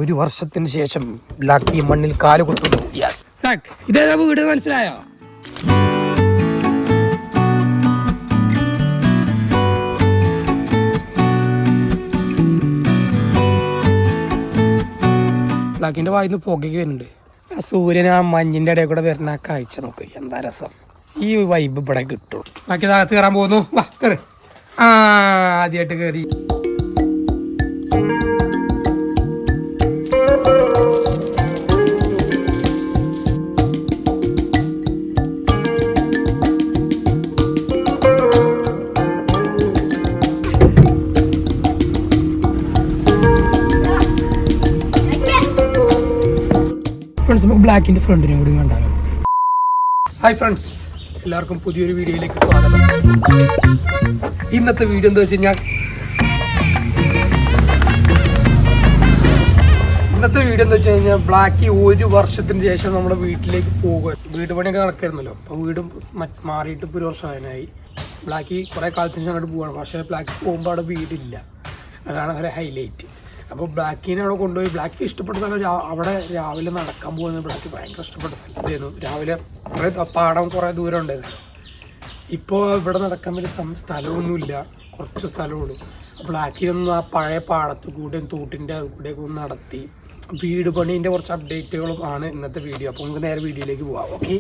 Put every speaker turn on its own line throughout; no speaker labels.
ഒരു വർഷത്തിന് ശേഷം ബ്ലാക്കി മണ്ണിൽ കാല് കുത്തുന്നു. യെസ്, ഇതേതാ വീട് മനസ്സിലായോ? ബ്ലാക്കിന്റെ വായിന്ന് പുകയ്ക്ക് വരുന്നുണ്ട്. ആ സൂര്യൻ ആ മഞ്ഞിന്റെ ഇടയിൽ കൂടെ വരുന്ന ആ കാഴ്ച നോക്ക്, എന്താ രസം. ഈ വൈബ് ഇവിടെ കിട്ടും. ബാക്കി താഴത്ത് കയറാൻ പോകുന്നു. വാ കയറി. ആദ്യമായിട്ട് കയറി. ഫ്രണ്ട്സ്, നമുക്ക് ബ്ലാക്കിന്റെ ഫ്രണ്ടിനും കൂടി കണ്ടാലോ. ഹായ് ഫ്രണ്ട്സ്, എല്ലാവർക്കും പുതിയൊരു വീഡിയോയിലേക്ക് സ്വാഗതം. ഇന്നത്തെ വീഡിയോ എന്താ വെച്ച് കഴിഞ്ഞാൽ ബ്ലാക്കി ഒരു വർഷത്തിന് ശേഷം നമ്മുടെ വീട്ടിലേക്ക് പോകുക. വീട് പണിയൊക്കെ നടക്കായിരുന്നല്ലോ, അപ്പോൾ വീട് മാറിയിട്ട് ഇപ്പോൾ ഒരു വർഷമായി. ബ്ലാക്കി കുറേ കാലത്തിന് ശേഷം അങ്ങോട്ട് പോവാണ്. പക്ഷേ ബ്ലാക്കി പോകുമ്പോൾ അവിടെ വീടില്ല, അതാണ് ഒരു ഹൈലൈറ്റ്. അപ്പോൾ ബ്ലാക്കിനെ അവിടെ കൊണ്ടുപോയി. ബ്ലാക്കി ഇഷ്ടപ്പെട്ട സ്ഥലം അവിടെ രാവിലെ നടക്കാൻ പോകുന്നത് ബ്ലാക്കി ഭയങ്കര ഇഷ്ടപ്പെട്ട സ്ഥലത്തായിരുന്നു. രാവിലെ കുറേ പാടം കുറേ ദൂരം ഉണ്ടായിരുന്നു. ഇപ്പോൾ ഇവിടെ നടക്കാൻ വലിയ സ്ഥലമൊന്നുമില്ല, കുറച്ച് സ്ഥലമുള്ളൂ. ബ്ലാക്കിനൊന്നും ആ പഴയ പാടത്തു കൂടെയും തോട്ടിൻ്റെ കൂടെയൊക്കെ ഒന്ന് നടത്തി വീട് പണീൻ്റെ കുറച്ച് അപ്ഡേറ്റുകളും ആണ് ഇന്നത്തെ വീഡിയോ. അപ്പോൾ നമുക്ക് നേരെ വീഡിയോയിലേക്ക് പോവാം. ഓക്കെ,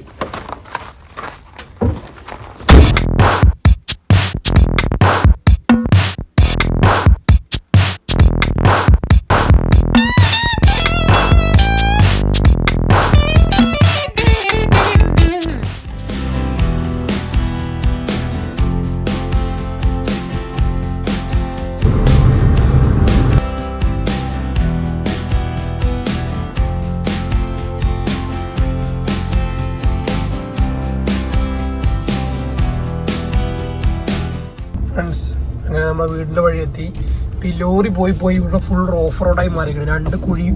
ഫ്രണ്ട്സ്, അങ്ങനെ നമ്മൾ വീടിൻ്റെ വഴിയെത്തി. ഇപ്പോൾ ഈ ലോറി പോയി ഇവിടെ ഫുൾ ഓഫ് റോഡായി മാറിയിരിക്കണം. 2 കുഴിയും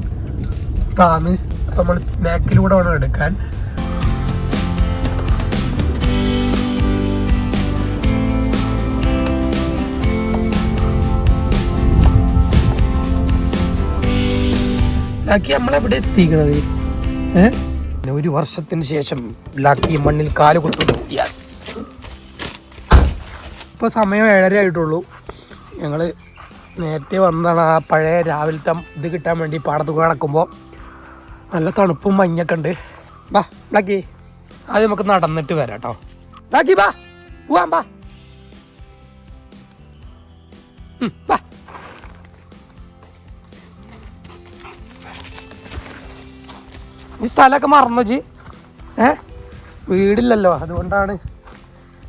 താന്ന്. അപ്പം നമ്മൾ സ്നാക്കിലൂടെ വേണം എടുക്കാൻ. ബ്ലാക്കി നമ്മളെവിടെ എത്തിക്കണത്? ഒരു വർഷത്തിന് ശേഷം ബ്ലാക്കി മണ്ണിൽ കാല് കുത്തുന്നു. യെസ്, ഇപ്പോൾ സമയം 7:30 ആയിട്ടുള്ളൂ. ഞങ്ങൾ നേരത്തെ വന്നതാണ്. ആ പഴയ രാവിലത്തെ ഇത് കിട്ടാൻ വേണ്ടി പാടത്ത് കിടക്കുമ്പോൾ നല്ല തണുപ്പും മഞ്ഞൊക്കെ ഉണ്ട്. ബാ ബ്ലാക്കി, ആദ്യം നമുക്ക് നടന്നിട്ട് വരാം കേട്ടോ. ബ്ലാക്കി ബാ, പോവാം, ബാ ബാ. ഈ സ്ഥലമൊക്കെ മറന്നു വെച്ച് വീടില്ലല്ലോ, അതുകൊണ്ടാണ്.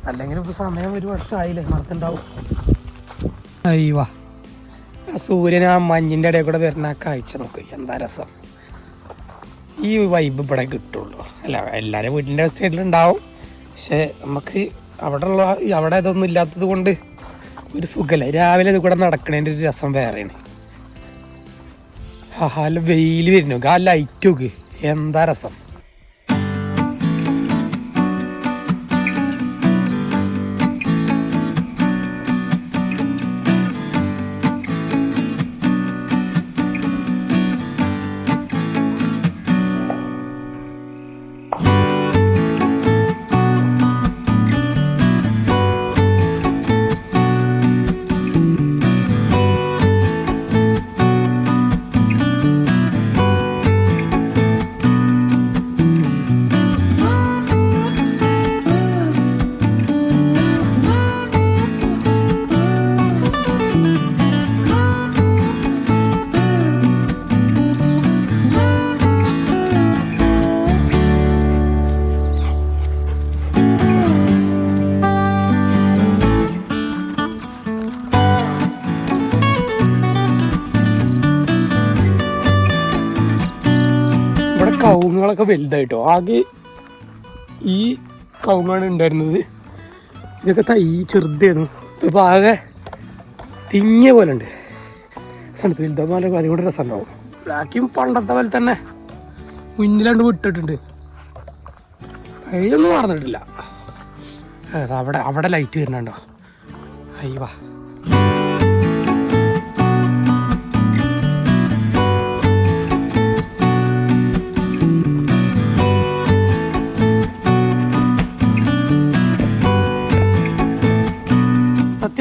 അല്ലെങ്കിൽ ഇപ്പോൾ സമയം ഒരു വർഷമായില്ലേ, മറന്നുണ്ടാവും. അയ്യവാ, ആ സൂര്യൻ ആ മഞ്ഞിൻ്റെ ഇടയിൽ കൂടെ വരുന്ന ആ കാഴ്ച നോക്ക്, എന്താ രസം. ഈ വൈബ് ഇവിടെ കിട്ടുള്ളൂ. അല്ല, എല്ലാവരും വീട്ടിൻ്റെ സൈഡിലുണ്ടാവും. പക്ഷേ നമുക്ക് അവിടെ ഇതൊന്നും ഇല്ലാത്തത് കൊണ്ട് ഒരു സുഖമല്ല. രാവിലെ ഇത് കൂടെ നടക്കണതിൻ്റെ ഒരു രസം വേറെയാണ്. നല്ല വെയിൽ വരുന്നു, ആ ലൈറ്റ് നോക്ക്, എന്താ രസം. കവുങ്ങുകളൊക്കെ വലുതായിട്ടോ. ആകെ ഈ കവുങ്ങാണ് ഉണ്ടായിരുന്നത്. ഇതൊക്കെ തൈ ചെറുതായിരുന്നു. ഇതിപ്പോൾ ആകെ തിങ്ങിയ പോലെ ഉണ്ട്. സ്ഥലത്ത് വലുതാകുമ്പോൾ നല്ല അതുകൊണ്ട് രസം ഉണ്ടാവും. ബ്ലാക്കിയും പണ്ടത്തെ പോലെ തന്നെ മുന്നിലാണ്ട് വിട്ടിട്ടുണ്ട്. കയ്യിലൊന്നും മറന്നിട്ടില്ല. അവിടെ ലൈറ്റ് വരുന്നുണ്ടോ? അയ്യവാ,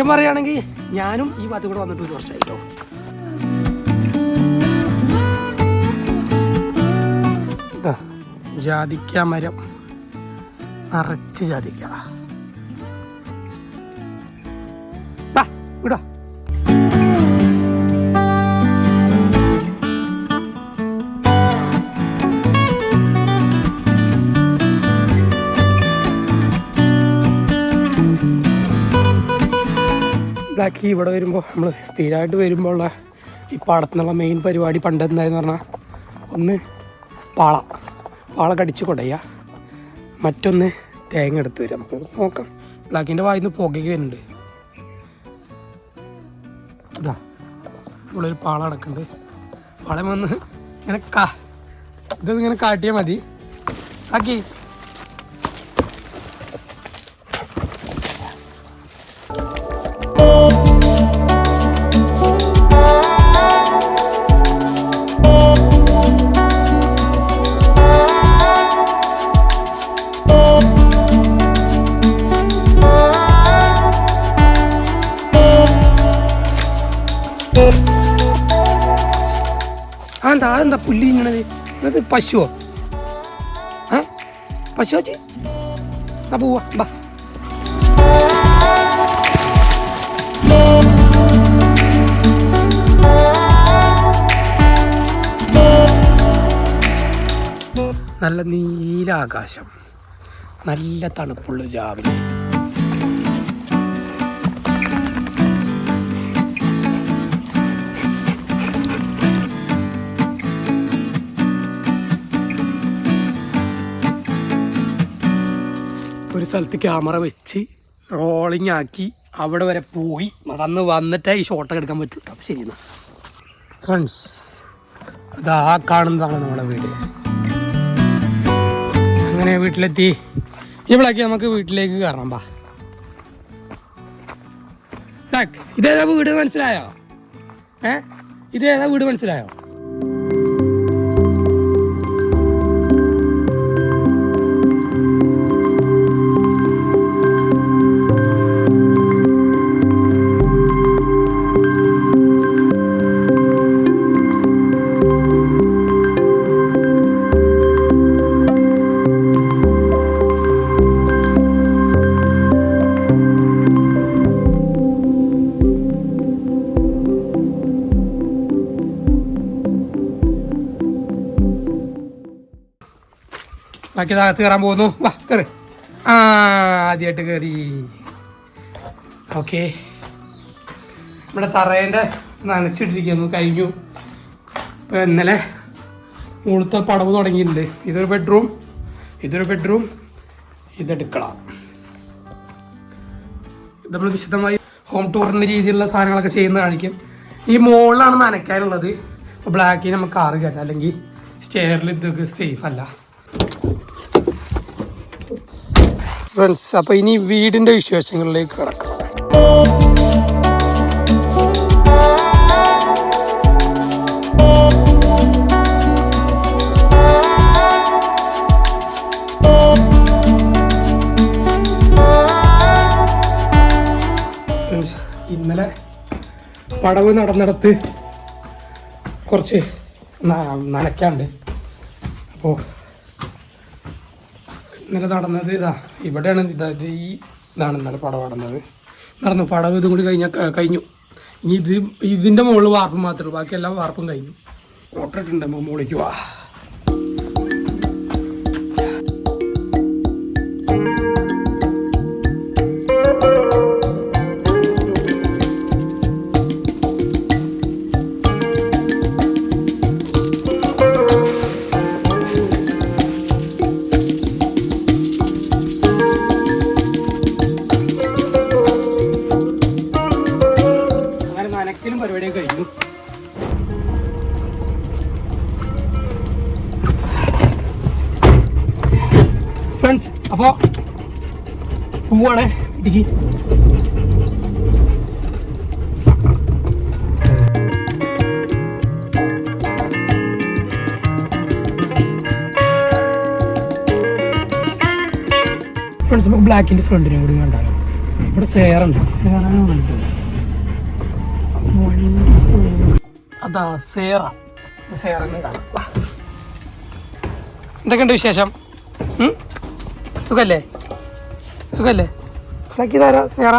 സത്യം പറയുകയാണെങ്കിൽ ഞാനും ഈ ഭാഗത്ത് കൂടെ വന്നിട്ട് 1 വർഷമായിട്ടോ. ജാതിക്ക മരം നിറച്ച് ജാതിക്ക. വിടാ ബ്ലാക്കി ഇവിടെ വരുമ്പോൾ നമ്മൾ സ്ഥിരമായിട്ട് വരുമ്പോൾ ഉള്ള ഈ പാടത്തുനിന്നുള്ള മെയിൻ പരിപാടി പണ്ട് എന്തായെന്ന് പറഞ്ഞാൽ ഒന്ന് പാള കടിച്ച് കൊടയുക, മറ്റൊന്ന് തേങ്ങ എടുത്ത് വരിക. നമുക്ക് നോക്കാം. ബ്ലാക്കിൻ്റെ വായിന്ന് പുകയ്ക്ക് വരുന്നുണ്ട്. ഇതാ നമ്മളൊരു പാള അടക്കുന്നുണ്ട്. പാളം വന്ന് ഇങ്ങനെ ഇങ്ങനെ കാട്ടിയാൽ മതി. ആക്കി അതെന്താ പുല്ലി ഇങ്ങനത്? അത് പശുവോ? പശു വെച്ച് പോവാ. ബാ നല്ല നീലാകാശം, നല്ല തണുപ്പുള്ള രാവിലെ. ഒരു സ്ഥലത്ത് ക്യാമറ വെച്ച് റോളിങ് ആക്കി അവിടെ വരെ പോയി നടന്ന് വന്നിട്ടേ ഈ ഷോട്ടൊക്കെ എടുക്കാൻ പറ്റും. അപ്പം ശരി എന്നാൽ ഫ്രണ്ട്സ്, അതാ കാണുന്നതാണ് നമ്മുടെ വീട്. അങ്ങനെ വീട്ടിലെത്തി. ഇവിടേക്ക് നമുക്ക് വീട്ടിലേക്ക് കയറാം. ബാ, ഇതേതാ വീട് മനസ്സിലായോ? ഇതേതാ വീട് മനസ്സിലായോ? ബാക്കി താഴത്ത് കയറാൻ പോകുന്നു. വാ കയറി. ആദ്യമായിട്ട് കയറി. ഓക്കെ, ഇവിടെ തറേൻ്റെ നനച്ചിട്ടിരിക്കുന്നു. കഴിഞ്ഞു. ഇപ്പം ഇന്നലെ മുകളിലത്തെ പടവ് തുടങ്ങിയിട്ടുണ്ട്. ഇതൊരു ബെഡ്റൂം, ഇതെടുക്കള. ഇത് നമ്മൾ വിശദമായി ഹോം ടൂറിൻ്റെ രീതിയിലുള്ള സാധനങ്ങളൊക്കെ ചെയ്യുന്ന കാണിക്കും. ഈ മുകളിലാണ് നനയ്ക്കാനുള്ളത്. അപ്പോൾ ബ്ലാക്കിൽ നമുക്ക് കാറ് കയറ്റാം, അല്ലെങ്കിൽ സ്റ്റെയറിൽ ഇതൊക്കെ സേഫ് അല്ല. ഫ്രണ്ട്സ്, അപ്പോൾ ഇനി വീടിൻ്റെ വിശേഷങ്ങളിലേക്ക് കിടക്കാം. ഫ്രണ്ട്സ്, ഇന്നലെ പടവ് നടന്നിടത്ത് കുറച്ച് നനയ്ക്കാണ്ട്. അപ്പോൾ ഇന്നലെ നടന്നത് ഇവിടെയാണ്. ഇതാണ് ഇന്നലെ പടവ് നടന്നു. പടവ് ഇതും കൂടി കഴിഞ്ഞു. ഇനി ഇതിൻ്റെ മുകളിൽ വാർപ്പ് മാത്രമേ ഉള്ളൂ, ബാക്കി എല്ലാം വാർപ്പും കഴിഞ്ഞു. ഓട്ടോ ഇട്ടുണ്ട്, നമുക്ക് മുകളിലേക്ക് വാ. പരിപാടിയൊക്കെ കഴിഞ്ഞു. ഫ്രണ്ട്സ്, അപ്പോൾ പോവാണ് ഇടുക്കി. ഫ്രണ്ട്സ്, നമുക്ക് ബ്ലാക്കിൻ്റെ ഫ്രണ്ടിനെ കൂടി കണ്ടാലോ. ഇവിടെ സേറുണ്ട്, സേറുണ്ട്. അതാ സേറ, സേറന്ന് കാണാം. എന്തൊക്കെയുണ്ട് വിശേഷം? സുഖല്ലേ? സുഖല്ലേ? ബാക്കി തരാ സേറ.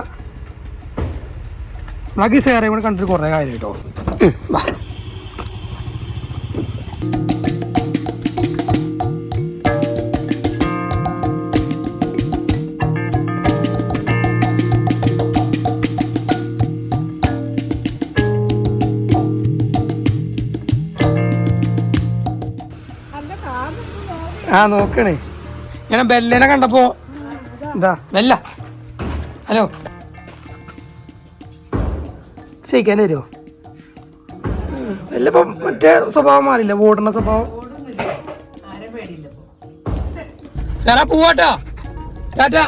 ബാക്കി സേറയും കൂടെ കണ്ടിട്ട് കുറേ കാര്യം കേട്ടോ. ആ നോക്കണേ, ഞാൻ ബെല്ലിനെ കണ്ടപ്പോ എന്താ ബെല്ല. ഹലോ, ക്ഷയിക്കാൻ വരുമോ? ബെല്ലിപ്പം മറ്റേ സ്വഭാവം മാറിയില്ല, ഓടുന്ന സ്വഭാവം. ചേരാ പോവാട്ടോ, ടാറ്റാ.